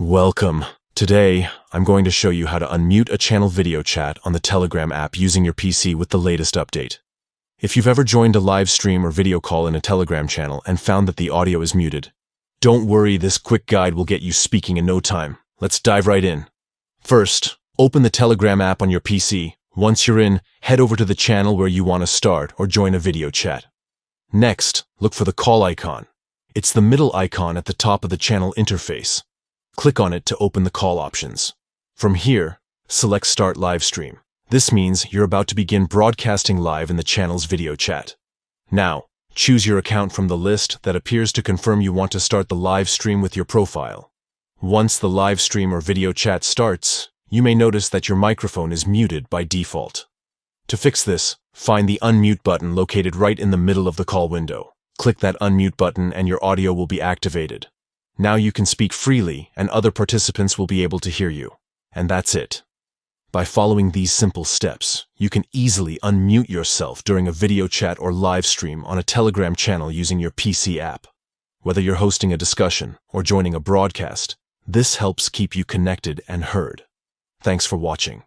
Welcome. Today, I'm going to show you how to unmute a channel video chat on the Telegram app using your PC with the latest update. If you've ever joined a live stream or video call in a Telegram channel and found that the audio is muted, don't worry, this quick guide will get you speaking in no time. Let's dive right in. First, open the Telegram app on your PC. Once you're in, head over to the channel where you want to start or join a video chat. Next, look for the call icon. It's the middle icon at the top of the channel interface. Click on it to open the call options. From here, select Start Live Stream. This means you're about to begin broadcasting live in the channel's video chat. Now, choose your account from the list that appears to confirm you want to start the live stream with your profile. Once the live stream or video chat starts, you may notice that your microphone is muted by default. To fix this, find the unmute button located right in the middle of the call window. Click that unmute button and your audio will be activated. Now you can speak freely and other participants will be able to hear you. And that's it. By following these simple steps, you can easily unmute yourself during a video chat or live stream on a Telegram channel using your PC app. Whether you're hosting a discussion or joining a broadcast, this helps keep you connected and heard. Thanks for watching.